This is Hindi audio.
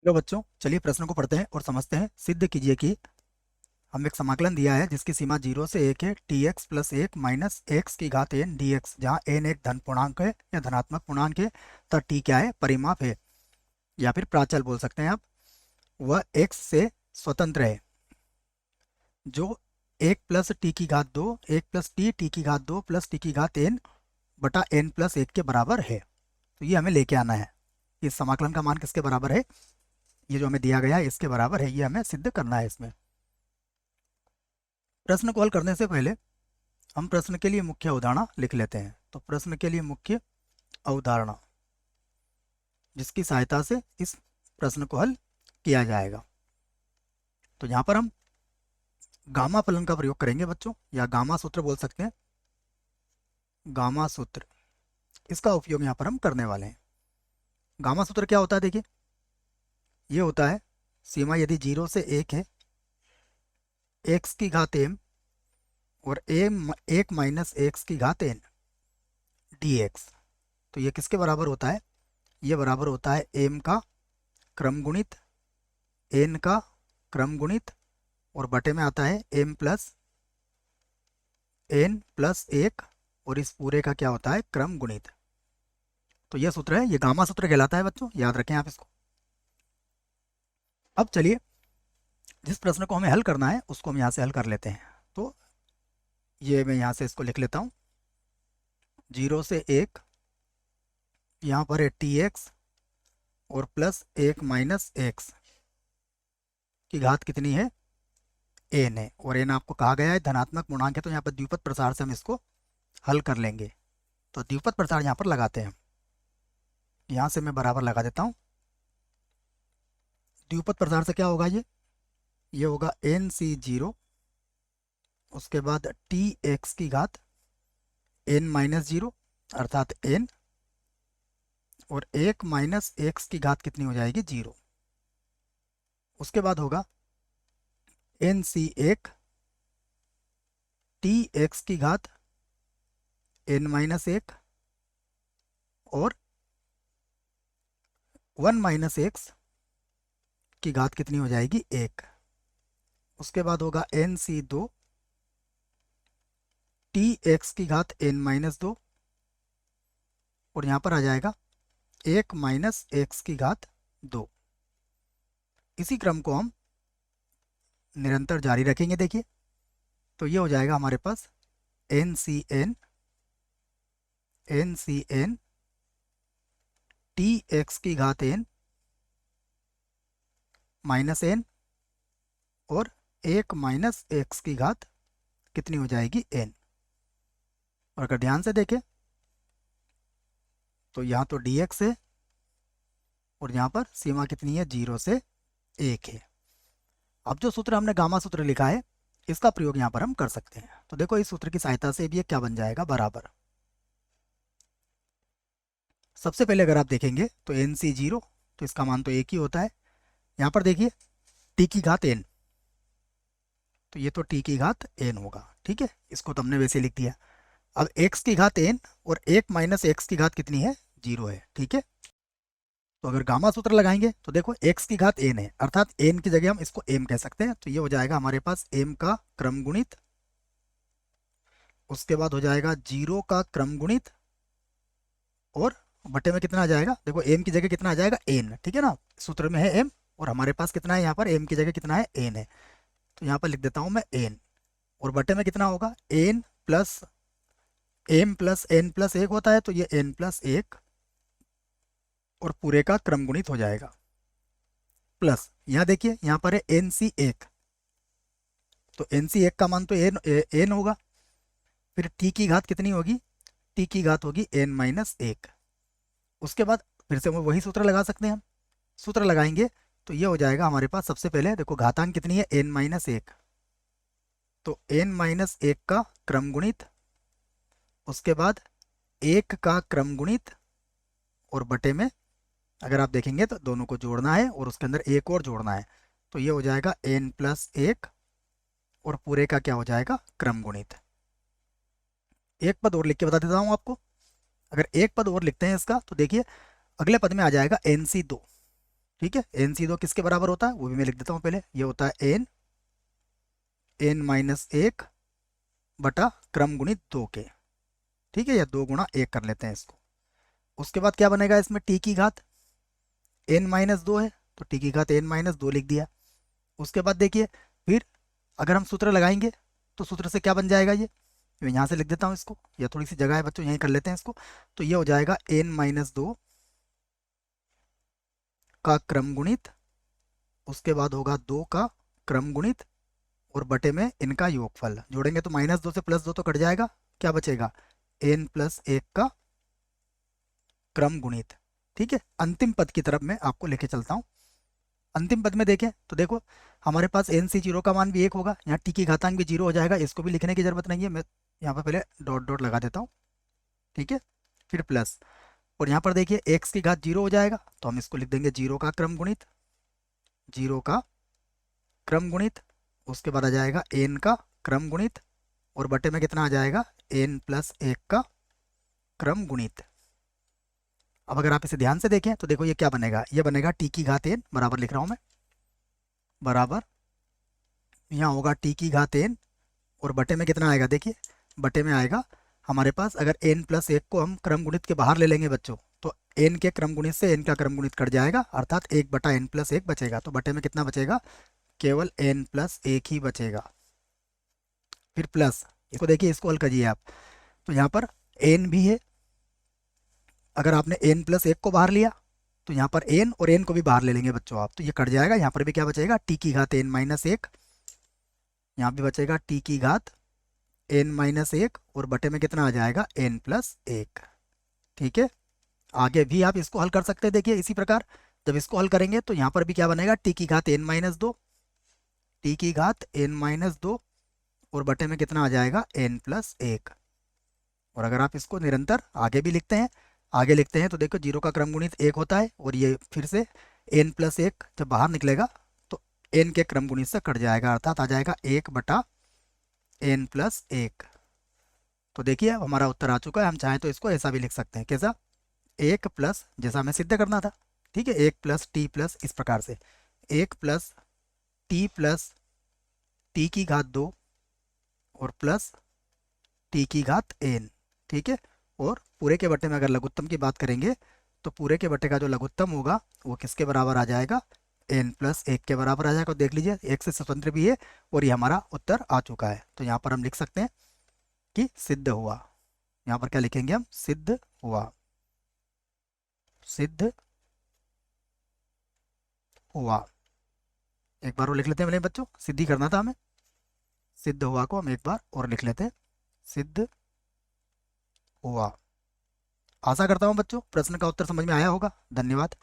लो बच्चों, चलिए प्रश्न को पढ़ते हैं और समझते हैं। सिद्ध कीजिए कि हमें एक समाकलन दिया है जिसकी सीमा 0 से 1 है, T x plus 1 minus x की घात एन डी एक्स, जहाँ एन एक धन पूर्णांक है या धनात्मक पूर्णांक है तथा टी क्या है, परिमाप है या फिर प्राचल बोल सकते हैं आप। वह एक्स से स्वतंत्र है जो 1 प्लस टी की घात 2, 1 प्लस टी की घात 2 प्लस टी की घात एन बटा एन प्लस 1 के बराबर है। तो ये हमें लेके आना है। इस समाकलन का मान किसके बराबर है? ये जो हमें दिया गया है इसके बराबर है, ये हमें सिद्ध करना है। इसमें प्रश्न को हल करने से पहले हम प्रश्न के लिए मुख्य अवधारणा लिख लेते हैं। तो प्रश्न के लिए मुख्य अवधारणा जिसकी सहायता से इस प्रश्न को हल किया जाएगा। तो यहाँ पर हम गामा फलन का प्रयोग करेंगे बच्चों, या गामा सूत्र बोल सकते हैं। गामा सूत्र, इसका उपयोग यहाँ पर हम करने वाले हैं। गामा सूत्र क्या होता है? देखिए, ये होता है सीमा यदि 0 से 1 है, एक्स की घात एम और एम 1 माइनस एक्स की घात एन डी एक्स। तो ये किसके बराबर होता है? ये बराबर होता है एम का क्रम गुणित एन का क्रम गुणित और बटे में आता है एम प्लस एन प्लस 1 और इस पूरे का क्या होता है, क्रम गुणित। तो ये सूत्र है, ये गामा सूत्र कहलाता है बच्चों, याद रखें आप इसको। अब चलिए, जिस प्रश्न को हमें हल करना है उसको हम यहाँ से हल कर लेते हैं। तो ये मैं यहाँ से इसको लिख लेता हूँ। 0 से 1, यहाँ पर है टी एक्स और प्लस 1 माइनस एक्स की घात कितनी है, एन है, और एन आपको कहा गया है धनात्मक पूर्णांक है। तो यहाँ पर द्विपद प्रसार से हम इसको हल कर लेंगे। तो द्विपद प्रसार यहाँ पर लगाते हैं। यहाँ से मैं बराबर लगा देता हूँ। द्विपद प्रसार से क्या होगा, ये होगा एन सी 0, उसके बाद टी एक्स की घात एन माइनस 0 अर्थात एन, और 1 माइनस एक्स की घात कितनी हो जाएगी, 0। उसके बाद होगा एन सी 1 टी एक्स की घात एन माइनस 1 और 1 माइनस एक्स की घात कितनी हो जाएगी, 1। उसके बाद होगा एन सी 2 टी एक्स की घात एन माइनस 2 और यहाँ पर आ जाएगा 1 माइनस एक्स की घात 2। इसी क्रम को हम निरंतर जारी रखेंगे। देखिए, तो ये हो जाएगा हमारे पास N C N T X की घात एन माइनस एन और 1 माइनस एक्स की घात कितनी हो जाएगी, एन। और अगर ध्यान से देखें तो यहाँ तो डी एक्स है और यहाँ पर सीमा कितनी है, 0 से 1 है। अब जो सूत्र हमने गामा सूत्र लिखा है इसका प्रयोग यहाँ पर हम कर सकते हैं। तो देखो, इस सूत्र की सहायता से भी ये क्या बन जाएगा, बराबर। सबसे पहले अगर आप देखेंगे तो एन सी 0, तो इसका मान तो 1 ही होता है। यहाँ पर देखिए टी की घात एन, तो ये तो टी की घात एन होगा, ठीक है, इसको तो हमने वैसे लिख दिया। अब एक्स की घात एन और 1 माइनस एक्स की घात कितनी है, 0 है, ठीक है। तो अगर गामा सूत्र लगाएंगे तो देखो एक्स की घात एन है अर्थात एन की जगह हम इसको एम कह सकते हैं। तो ये हो जाएगा हमारे पास एम का क्रम गुणित, उसके बाद हो जाएगा 0 का क्रम गुणित और बटे में कितना आ जाएगा, देखो एम की जगह कितना आ जाएगा, एन, ठीक है ना। सूत्र में है एम और हमारे पास कितना है, यहाँ पर एम की जगह कितना है, एन है। तो यहाँ पर लिख देता हूँ मैं एन, और बटे में कितना होगा, N plus M plus N plus 1 होता है, तो ये एन प्लस 1 और पूरे का क्रम गुणित हो जाएगा। प्लस यहाँ देखिए यहाँ पर है एन सी 1, तो एन सी 1 का मान तो एन होगा। फिर टी की घात कितनी होगी, टी की घात होगी एन माइनस 1। उसके बाद फिर से हम वही सूत्र लगा सकते हैं। हम सूत्र लगाएंगे तो ये हो जाएगा हमारे पास, सबसे पहले देखो घातांक कितनी है, एन माइनस 1, तो एन माइनस 1 का क्रम गुणित, उसके बाद 1 का क्रम गुणित और बटे में अगर आप देखेंगे तो दोनों को जोड़ना है और उसके अंदर एक और जोड़ना है। तो ये हो जाएगा एन प्लस 1 और पूरे का क्या हो जाएगा, क्रम गुणित। एक पद और लिख के बता देता हूँ आपको। अगर एक पद और लिखते हैं इसका तो देखिए अगले पद में आ जाएगा एन सी 2, ठीक है, एन सी दो किसके बराबर होता है वो भी मैं लिख देता हूँ पहले। ये होता है एन, एन माइनस एक बटा क्रम गुणित दो के। ठीक है, या दो गुणा एक कर लेते हैं इसको। उसके बाद क्या बनेगा इसमें, टी की घात एन माइनस दो है तो टी की घात एन माइनस दो लिख दिया। उसके बाद देखिए फिर अगर हम सूत्र लगाएंगे तो सूत्र से क्या बन जाएगा, ये मैं यहाँ से लिख देता हूँ इसको, या थोड़ी सी जगह है बच्चों यहीं कर लेते हैं इसको। तो ये हो जाएगा एन माइनस दो का क्रम गुणित, उसके बाद होगा दो का क्रम गुणित और बटे में इनका योगफल। जोड़ेंगे तो माइनस दो से प्लस दो तो कट जाएगा, क्या बचेगा, एन प्लस एक का क्रम गुणित। ठीक है, अंतिम पद की तरफ मैं आपको लेके चलता हूँ। अंतिम पद में देखें तो देखो हमारे पास एन सी जीरो का मान भी एक होगा, यहाँ टी की घातांक भी जीरो हो जाएगा, इसको भी लिखने की जरूरत नहीं है, मैं यहाँ पर पहले डॉट डॉट लगा देता हूँ। ठीक है, फिर प्लस, और यहाँ पर देखिए एक्स की घात जीरो हो जाएगा तो हम इसको लिख देंगे जीरो का क्रम गुणित, जीरो का क्रम गुणित, उसके बाद आ जाएगा एन का क्रम गुणित और बटे में कितना आ जाएगा, एन प्लस एक का क्रम गुणित। अब अगर आप इसे ध्यान से देखें तो देखो ये क्या बनेगा, ये बनेगा टी की घात एन, बराबर लिख रहा हूं मैं, बराबर यहाँ होगा टी की घात एन और बटे में कितना आएगा, देखिए बटे में आएगा हमारे पास, अगर एन प्लस एक को हम क्रम गुणित के बाहर ले लेंगे बच्चों तो एन के क्रम गुणित से एन का क्रम गुणित कट जाएगा, अर्थात एक बटा एन प्लस एक बचेगा। तो बटे में कितना बचेगा, केवल एन प्लस एक ही बचेगा। फिर प्लस, इसको देखिए, इसको हल करिए आप, तो यहाँ पर एन भी है, अगर आपने एन प्लस एक को बाहर लिया तो यहाँ पर एन और एन को भी बाहर ले लेंगे बच्चों आप, तो ये कट जाएगा। यहाँ पर भी क्या बचेगा, टी की घात एन माइनस एक, यहाँ भी बचेगा टी की घात एन माइनस एक और बटे में कितना आ जाएगा, एन प्लस एक। ठीक है, आगे भी आप इसको हल कर सकते हैं। देखिए इसी प्रकार जब इसको हल करेंगे तो यहाँ पर भी क्या बनेगा, टी की घात एन माइनस दो, टी की घात एन माइनस दो और बटे में कितना आ जाएगा, एन प्लस एक। और अगर आप इसको निरंतर आगे भी लिखते हैं, आगे लिखते हैं तो देखो जीरो का क्रम गुणित एक होता है और ये फिर से एन प्लस एक जब बाहर निकलेगा तो एन के क्रम गुणित से कट जाएगा, अर्थात आ जाएगा एक बटा एन प्लस एक। तो देखिए अब हमारा उत्तर आ चुका है। हम चाहें तो इसको ऐसा भी लिख सकते हैं, कैसा, एक प्लस, जैसा हमें सिद्ध करना था, ठीक है, एक प्लस टी प्लस, इस प्रकार से एक प्लस टी की घात दो और प्लस टी की घात एन। ठीक है, और पूरे के बटे में अगर लघुत्तम की बात करेंगे तो पूरे के बटे का जो लघुत्तम होगा वो किसके बराबर आ जाएगा, एन प्लस एक के बराबर आ जाएगा। देख लीजिए एक से स्वतंत्र भी है और ये हमारा उत्तर आ चुका है। तो यहाँ पर हम लिख सकते हैं कि सिद्ध हुआ। यहाँ पर क्या लिखेंगे हम, सिद्ध हुआ, सिद्ध हुआ। एक बार वो लिख लेते हैं मेरे बच्चों, सिद्धि करना था हमें, सिद्ध हुआ को हम एक बार और लिख लेते हैं, सिद्ध हुआ। आशा करता हूँ बच्चों प्रश्न का उत्तर समझ में आया होगा। धन्यवाद।